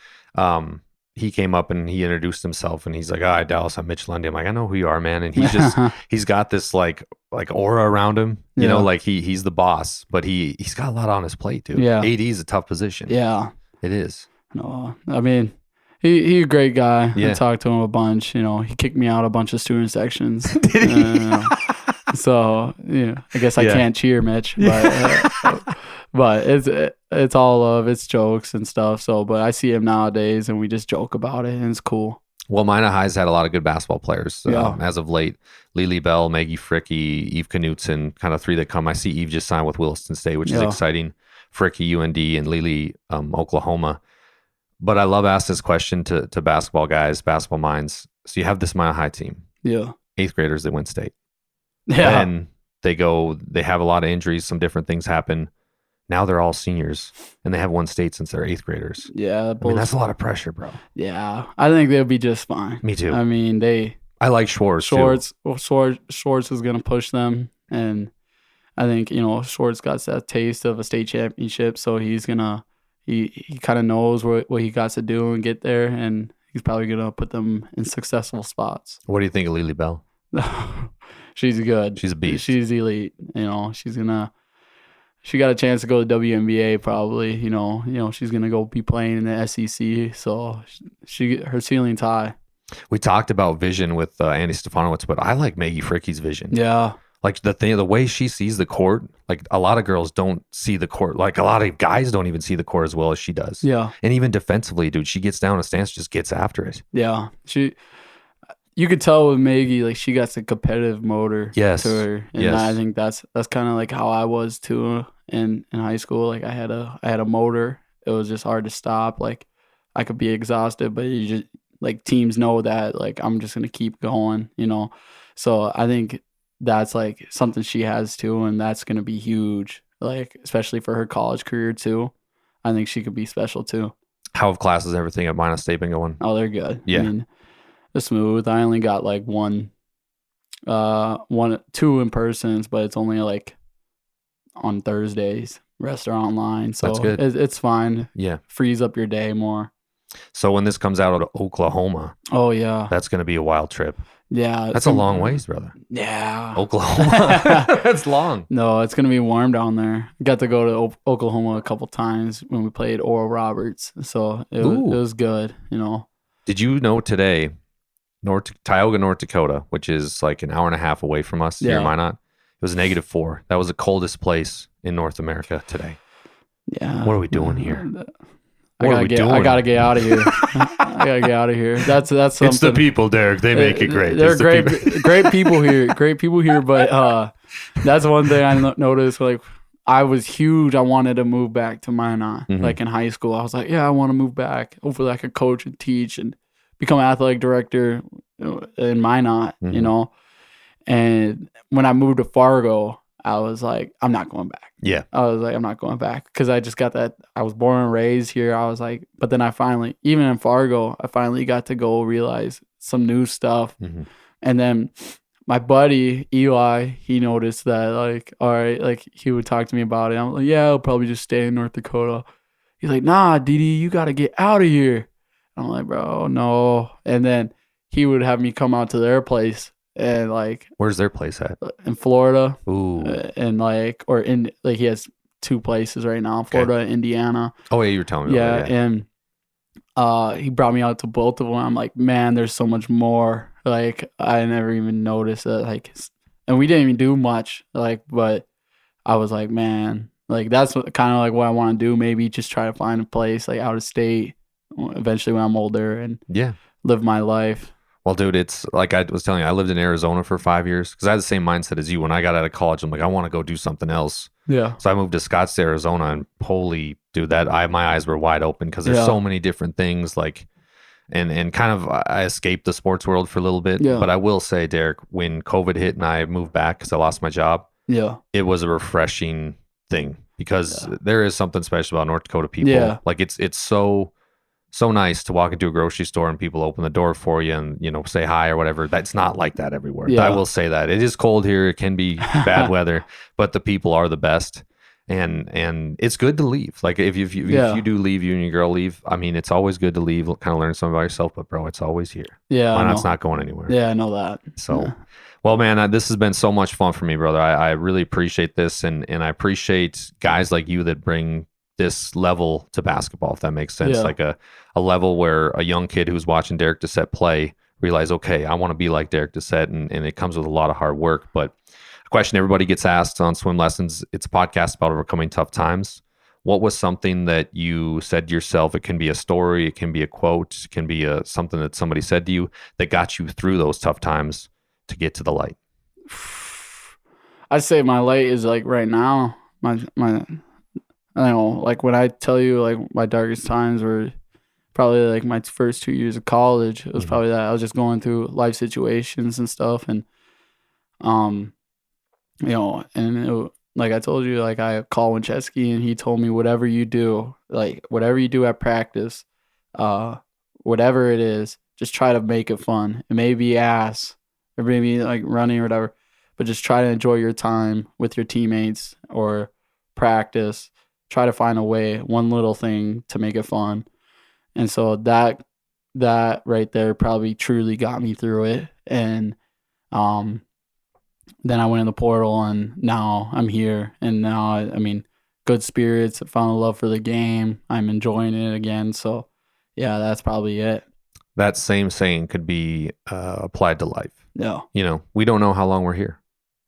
He came up and he introduced himself, and he's like, "Hi, Dallas, I'm Mitch Lundy." I'm like, "I know who you are, man." And he's just, he's got this like aura around him, you know, like he's the boss, but he's got a lot on his plate, dude. Yeah. AD is a tough position. Yeah. It is. No, I mean, he's a great guy. Yeah. I talked to him a bunch. You know, he kicked me out a bunch of student sections. Did he? So, you know, I guess I can't cheer, Mitch, but it's all love, it's jokes and stuff. So, but I see him nowadays and we just joke about it, and it's cool. Well, Minot High's had a lot of good basketball players as of late. Lily Bell, Maggie Fricky, Eve Knutson, kind of three that come. I see Eve just signed with Williston State, which is exciting. Fricky, UND, and Lily, Oklahoma. But I love asking this question to basketball guys, basketball minds. So you have this Minot High team. Yeah. 8th graders that win state. Yeah. And they have a lot of injuries. Some different things happen. Now they're all seniors, and they have won state since they're 8th graders. Yeah. I mean, that's a lot of pressure, bro. Yeah. I think they'll be just fine. Me too. I mean, I like Schwartz is going to push them. And I think, you know, Schwartz got that taste of a state championship. So he's going to, he kind of knows what he got to do and get there. And he's probably going to put them in successful spots. What do you think of Lily Bell? She's good. She's a beast. She's elite. You know, she got a chance to go to WNBA probably. You know, she's gonna go be playing in the SEC. So her ceiling's high. We talked about vision with Andy Stefanowicz, but I like Maggie Fricky's vision. Yeah. Like the way she sees the court, like a lot of girls don't see the court. Like a lot of guys don't even see the court as well as she does. Yeah. And even defensively, dude, she gets down a stance, just gets after it. Yeah. You could tell with Maggie, like she got the competitive motor Yes. to her. And I think that's kind of like how I was too in high school. Like I had a motor. It was just hard to stop. Like I could be exhausted, but you just like teams know that like I'm just gonna keep going, you know. So I think that's like something she has too, and that's gonna be huge. Like especially for her college career too. I think she could be special too. How have classes and everything at Minot State been going? Oh, they're good. Yeah. I mean, they're smooth. I only got like two in persons, but it's only like on Thursdays. Rest are online, so That's good. It's fine. Yeah. Frees up your day more. So when this comes out of Oklahoma, Oh yeah, that's going to be a wild trip. yeah. That's a long ways, brother. Yeah. Oklahoma. That's long. No, it's gonna be warm down there. Got to go to Oklahoma a couple times when we played Oral Roberts, so it was good. You know. Did you know today, Tioga, North Dakota, which is like an hour and a half away from us here in Minot, it was -4. That was the coldest place in North America today. Yeah. What are we doing here? I gotta get out of here. I gotta get out of here. That's something. It's the people, Darik. They make it great. They're It's the great, people. great people here. Great people here. But that's one thing I noticed. Like I was huge. I wanted to move back to Minot. Mhm. Like in high school, I was like, yeah, I want to move back. Hopefully, I could coach and teach and become an athletic director in Minot. Mhm. You know. And when I moved to Fargo, I was like, I'm not going back. Yeah. I was like, I'm not going back because I just got that. I was born and raised here. I was like, but then I finally, even in Fargo, I finally got to go realize some new stuff. Mhm. And then my buddy, Eli, he noticed that, like, all right, like he would talk to me about it. I'm like, yeah, I'll probably just stay in North Dakota. He's like, nah, Didi, you got to get out of here. I'm like, bro, no. And then he would have me come out to their place. And like, Where's their place at? in Florida, Ooh. and like, or in like, he has 2 places right now, Florida and Indiana. Oh, yeah, you were telling me about that. And he brought me out to both of them. I'm like, man, there's so much more. Like, I never even noticed that. Like, and we didn't even do much. Like, but I was like, man, like that's kind of like what I want to do. Maybe just try to find a place like out of state eventually when I'm older and live my life. Well, dude, it's like I was telling you, I lived in Arizona for 5 years because I had the same mindset as you. When I got out of college, I'm like, I want to go do something else. Yeah. So I moved to Scottsdale, Arizona, and holy, dude, my eyes were wide open because there's so many different things. Like, and kind of I escaped the sports world for a little bit. Yeah. But I will say, Darik, when COVID hit and I moved back because I lost my job, it was a refreshing thing because there is something special about North Dakota people. Yeah. Like it's so nice to walk into a grocery store and people open the door for you and, you know, say hi or whatever. That's not like that everywhere. Yeah. I will say that. It is cold here. It can be bad weather, but the people are the best. And it's good to leave. Like if you do leave, you and your girl leave, I mean, it's always good to leave, kind of learn something about yourself, but bro, it's always here. Yeah. Why not? It's not going anywhere. Yeah, I know that. So, well, man, this has been so much fun for me, brother. I really appreciate this. And I appreciate guys like you that bring this level to basketball, if that makes sense. Like a level where a young kid who's watching Darik Dissette play realize, okay, I want to be like Darik Dissette, and it comes with a lot of hard work. But a question everybody gets asked on Swim Lessons, it's a podcast about overcoming tough times. What was something that you said to yourself? It can be a story, it can be a quote, it can be something that somebody said to you that got you through those tough times to get to the light. I'd say my light is like right now, my I don't know, like when I tell you like my darkest times were probably like my first 2 years of college. It was probably that I was just going through life situations and stuff. And, you know, and like I told you, like I called Winchesky and he told me whatever you do at practice, whatever it is, just try to make it fun. It may be ass or maybe like running or whatever, but just try to enjoy your time with your teammates or practice. Try to find a way, one little thing to make it fun. And so that right there probably truly got me through it. And then I went in the portal and now I'm here. And now, I mean, good spirits, I found a love for the game. I'm enjoying it again. So yeah, that's probably it. That same saying could be applied to life. Yeah. You know, we don't know how long we're here.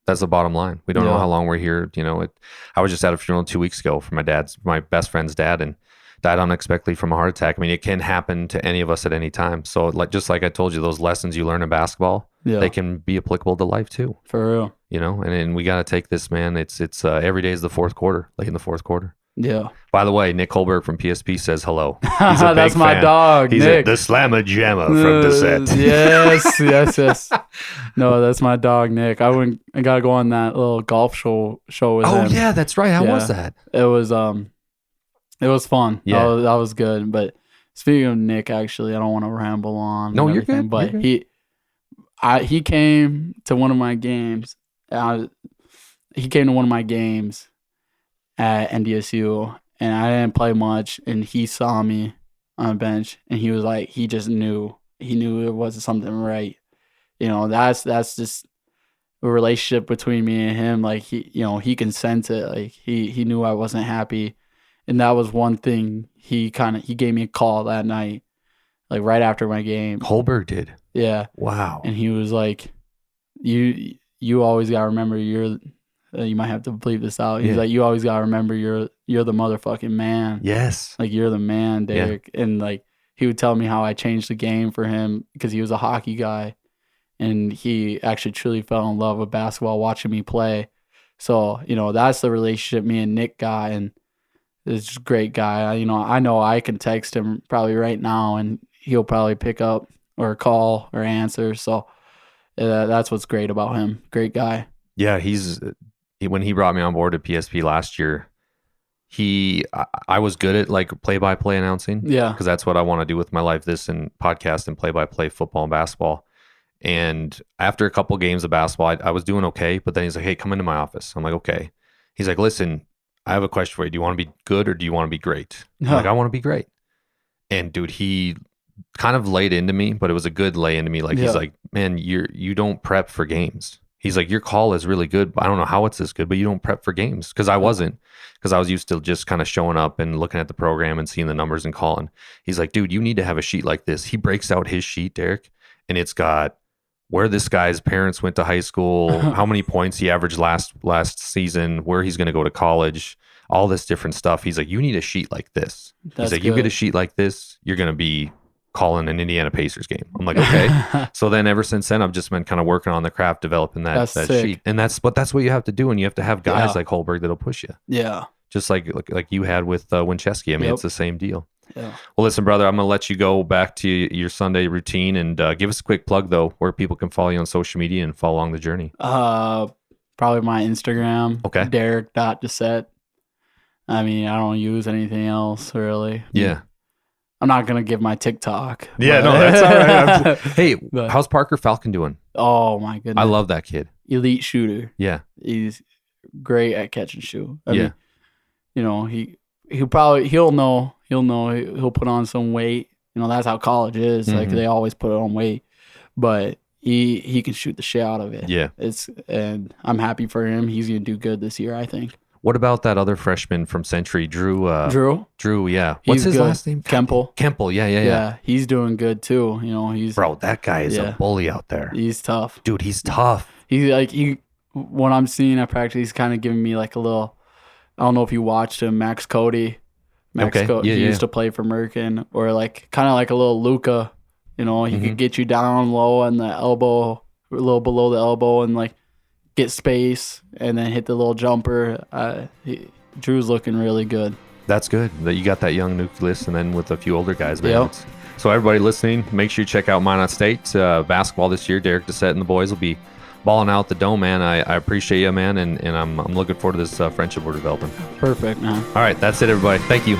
That's the bottom line. We don't know how long we're here. You know, I was just at a funeral 2 weeks ago for my best friend's dad, and died unexpectedly from a heart attack. I mean, it can happen to any of us at any time. So just like I told you, those lessons you learn in basketball, they can be applicable to life too. For real. You know, and we got to take this, man. It's every day is the fourth quarter, like in the fourth quarter. Yeah. By the way, Nick Holberg from PSP says hello. That's my dog, He's Nick. the Slamma Jamma from Dissette. Yes. No, that's my dog, Nick. I gotta go on that little golf show with him. Oh yeah, that's right. How was that? It was fun. Yeah. That was good. But speaking of Nick, actually, I don't want to ramble on. No, you're good. But you're good. he came to one of my games. He came to one of my games at NDSU, and I didn't play much, and he saw me on a bench, and he was like, he just knew. He knew it wasn't something right. You know, that's just a relationship between me and him. Like, he can sense it. Like, he knew I wasn't happy, and that was one thing. He gave me a call that night, like right after my game. Holberg did. Yeah. Wow. And he was like, you always gotta remember you might have to bleep this out. He's like, you always gotta remember you're the motherfucking man. Yes. Like, you're the man, Darik. Yeah. And like, he would tell me how I changed the game for him because he was a hockey guy, and he actually truly fell in love with basketball watching me play. So, you know, that's the relationship me and Nick got, and it's just a great guy. I know I can text him probably right now, and he'll probably pick up or call or answer. So that's what's great about him. Great guy. Yeah, when he brought me on board at PSP last year, I was good at like play-by-play announcing. Yeah. Because that's what I want to do with my life, this and podcast and play-by-play football and basketball. And after a couple games of basketball, I was doing okay. But then he's like, hey, come into my office. I'm like, okay. He's like, listen, I have a question for you. Do you want to be good or do you want to be great? I'm like, I want to be great. And dude, he kind of laid into me, but it was a good lay into me. Like, he's like, man, you don't prep for games. He's like, your call is really good, but I don't know how it's this good, but you don't prep for games. Because I wasn't, because I was used to just kind of showing up and looking at the program and seeing the numbers and calling. He's like, dude, you need to have a sheet like this. He breaks out his sheet, Darik, and it's got where this guy's parents went to high school, how many points he averaged last season, where he's going to go to college, all this different stuff. He's like, you need a sheet like this. He's like, you get a sheet like this, you're going to be calling an Indiana Pacers game. I'm like, okay. So then ever since then, I've just been kind of working on the craft, developing that sheet. And that's what you have to do. And you have to have guys like Holberg that'll push you. Yeah. Just like you had with Winchesky. I mean, it's the same deal. Yeah. Well, listen, brother, I'm going to let you go back to your Sunday routine, and give us a quick plug, though, where people can follow you on social media and follow along the journey. Probably my Instagram. Okay. Darik.Dissette. I mean, I don't use anything else, really. Yeah. I'm not going to give my TikTok. Yeah, no, that's all right. Hey, how's Parker Falcon doing? Oh, my goodness. I love that kid. Elite shooter. Yeah. He's great at catch and shoot. I mean, you know, he'll know. He'll put on some weight. You know, that's how college is. Mm-hmm. Like, they always put on weight. But he can shoot the shit out of it. Yeah. And I'm happy for him. He's going to do good this year, I think. What about that other freshman from Century, Drew? Drew, yeah. What's his last name? Kemple. Yeah. He's doing good too. You know, bro, that guy is a bully out there. He's tough. Dude, he's tough. What I'm seeing at practice, he's kind of giving me like a little, I don't know if you watched him, Max Cody. He used to play for Merkin, or like kind of like a little Luka. You know, he could get you down low on the elbow, a little below the elbow, and like get space and then hit the little jumper. Drew's looking really good. That's good that you got that young nucleus, and then with a few older guys, man. Yep. So everybody listening, make sure you check out Minot State basketball this year. Darik Dissette and the boys will be balling out the dome, man. I appreciate you, man, and I'm looking forward to this friendship we're developing. Perfect, man. All right, that's it, everybody. Thank you.